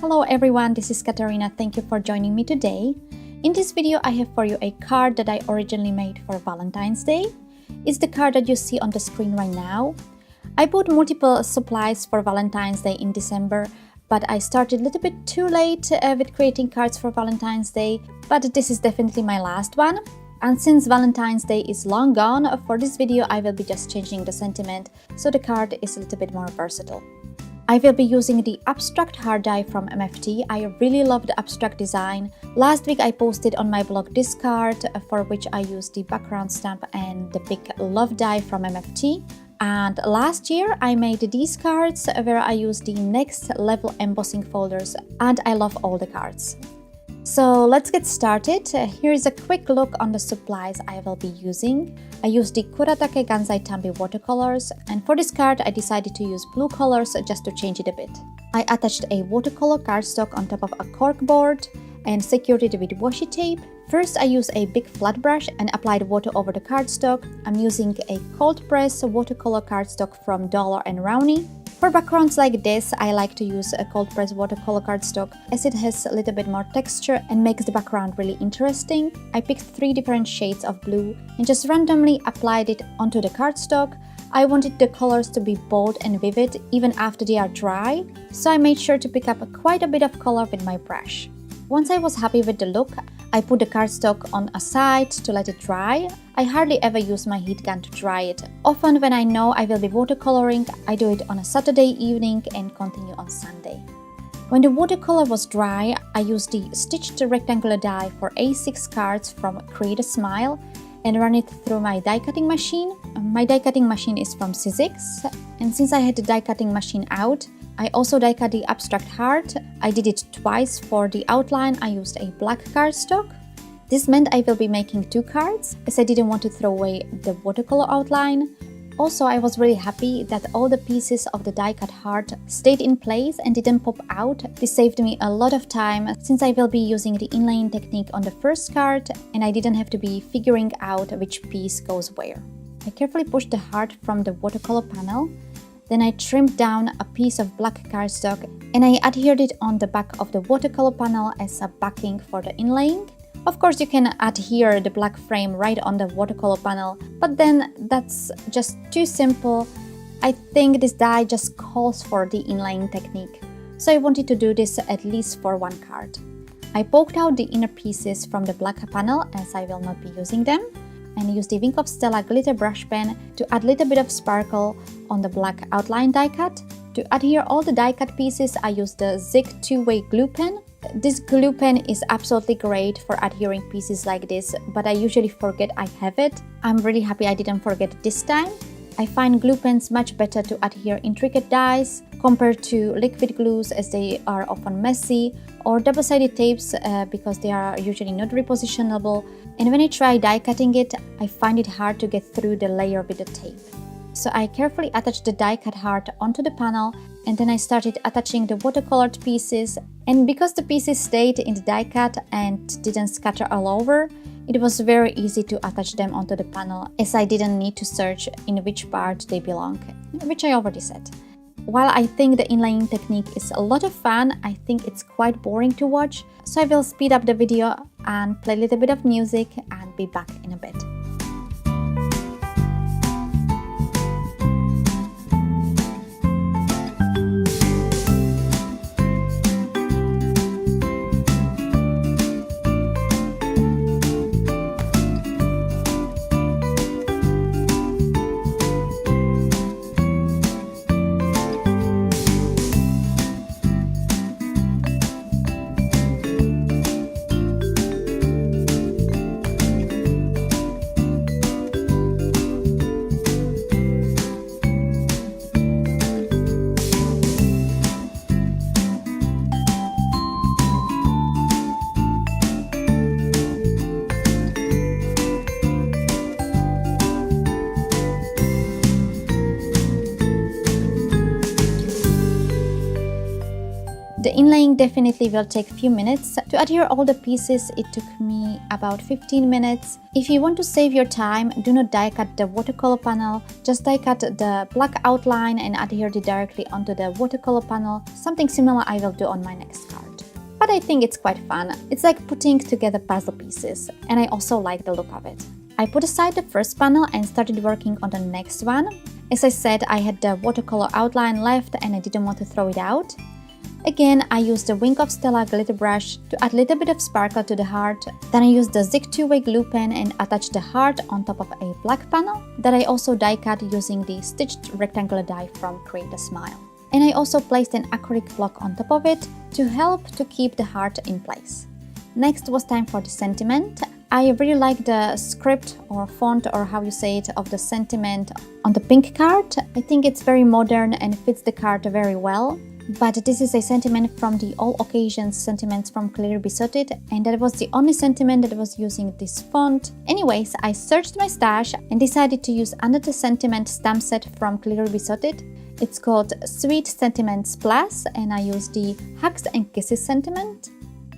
Hello everyone, this is Katarina. Thank you for joining me today. In this video, I have for you a card that I originally made for Valentine's Day. It's the card that you see on the screen right now. I bought multiple supplies for Valentine's Day in December, but I started a little bit too late with creating cards for Valentine's Day, but this is definitely my last one. And since Valentine's Day is long gone, for this video I will be just changing the sentiment, so the card is a little bit more versatile. I will be using the abstract hard die from MFT. I really love the abstract design. Last week I posted on my blog this card, for which I used the background stamp and the big love die from MFT. And last year I made these cards where I used the next level embossing folders, and I love all the cards. So let's get started. Here is a quick look on the supplies I will be using. I used the Kuretake Gansai Tambi watercolors, and for this card I decided to use blue colors just to change it a bit. I attached a watercolor cardstock on top of a cork board and secured it with washi tape. First I used a big flat brush and applied water over the cardstock. I'm using a cold press watercolor cardstock from Dollar and Rowney. For backgrounds like this, I like to use a cold press watercolor cardstock as it has a little bit more texture and makes the background really interesting. I picked 3 different shades of blue and just randomly applied it onto the cardstock. I wanted the colors to be bold and vivid even after they are dry, so I made sure to pick up quite a bit of color with my brush. Once I was happy with the look, I put the cardstock on a side to let it dry. I hardly ever use my heat gun to dry it. Often when I know I will be watercoloring, I do it on a Saturday evening and continue on Sunday. When the watercolor was dry, I used the stitched rectangular die for A6 cards from Create a Smile and run it through my die cutting machine. My die cutting machine is from Sizzix, and since I had the die cutting machine out, I also die cut the abstract heart. I did it twice. For the outline, I used a black cardstock. This meant I will be making 2 cards, as I didn't want to throw away the watercolor outline. Also, I was really happy that all the pieces of the die cut heart stayed in place and didn't pop out. This saved me a lot of time, since I will be using the inlaying technique on the first card and I didn't have to be figuring out which piece goes where. I carefully pushed the heart from the watercolor panel. Then I trimmed down a piece of black cardstock and I adhered it on the back of the watercolor panel as a backing for the inlaying. Of course, you can adhere the black frame right on the watercolor panel, but then that's just too simple. I think this die just calls for the inlaying technique, so I wanted to do this at least for 1 card. I poked out the inner pieces from the black panel, as I will not be using them, and used the Wink of Stella glitter brush pen to add a little bit of sparkle on the black outline die cut. To adhere all the die cut pieces, I used the Zig 2-way glue pen. This glue pen is absolutely great for adhering pieces like this, but I usually forget I have it. I'm really happy I didn't forget this time. I find glue pens much better to adhere intricate dies compared to liquid glues, as they are often messy, or double-sided tapes because they are usually not repositionable. And when I try die cutting it, I find it hard to get through the layer with the tape. So I carefully attached the die cut heart onto the panel, and then I started attaching the watercolored pieces. And because the pieces stayed in the die cut and didn't scatter all over, it was very easy to attach them onto the panel, as I didn't need to search in which part they belong, which I already said. While I think the inlaying technique is a lot of fun, I think it's quite boring to watch, so I will speed up the video and play a little bit of music and be back in a bit. The inlaying definitely will take a few minutes. To adhere all the pieces, it took me about 15 minutes. If you want to save your time, do not die cut the watercolor panel. Just die cut the black outline and adhere it directly onto the watercolor panel. Something similar I will do on my next card. but I think it's quite fun. It's like putting together puzzle pieces, and I also like the look of it. I put aside the first panel and started working on the next one. As I said, I had the watercolor outline left and I didn't want to throw it out. Again, I used the Wing of Stella glitter brush to add a little bit of sparkle to the heart. Then I used the Zig 2-way glue pen and attached the heart on top of a black panel that I also die cut using the stitched rectangular die from Create a Smile. And I also placed an acrylic block on top of it to help to keep the heart in place. Next was time for the sentiment. I really like the script or font, or how you say it, of the sentiment on the pink card. I think it's very modern and fits the card very well. But this is a sentiment from the All Occasions sentiments from Clearly Besotted, and that was the only sentiment that was using this font. Anyways, I searched my stash and decided to use another sentiment stamp set from Clearly Besotted. It's called Sweet Sentiments Plus, and I used the Hugs and Kisses sentiment.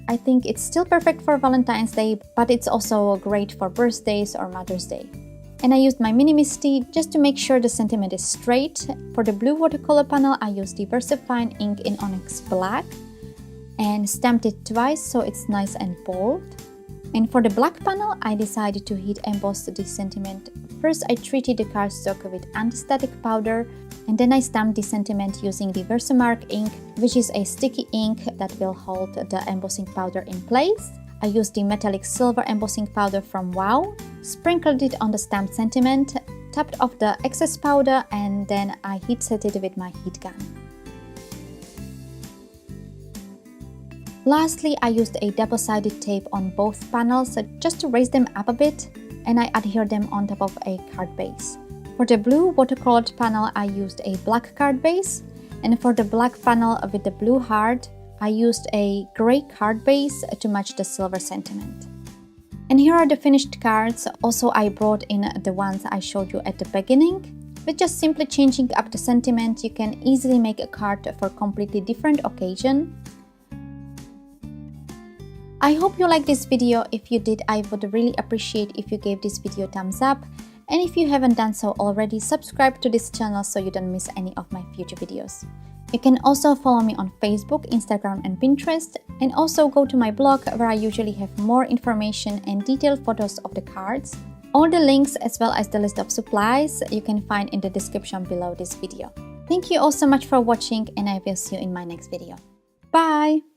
I think it's still perfect for Valentine's Day, but it's also great for birthdays or Mother's Day. And I used my Mini Misty just to make sure the sentiment is straight. For the blue watercolor panel, I used the Versafine ink in Onyx Black and stamped it twice so it's nice and bold. And for the black panel, I decided to heat emboss the sentiment. First, I treated the cardstock with anti-static powder, and then I stamped the sentiment using the Versamark ink, which is a sticky ink that will hold the embossing powder in place. I used the metallic silver embossing powder from Wow, sprinkled it on the stamped sentiment, tapped off the excess powder, and then I heat set it with my heat gun. Lastly, I used a double-sided tape on both panels just to raise them up a bit, and I adhere them on top of a card base. For the blue watercolored panel, I used a black card base, and for the black panel with the blue heart, I used a grey card base to match the silver sentiment. And here are the finished cards. Also, I brought in the ones I showed you at the beginning. With just simply changing up the sentiment, you can easily make a card for a completely different occasion. I hope you liked this video. If you did, I would really appreciate if you gave this video a thumbs up. And if you haven't done so already, subscribe to this channel so you don't miss any of my future videos. You can also follow me on Facebook, Instagram and Pinterest, and also go to my blog where I usually have more information and detailed photos of the cards. All the links as well as the list of supplies you can find in the description below this video. Thank you all so much for watching, and I will see you in my next video. Bye!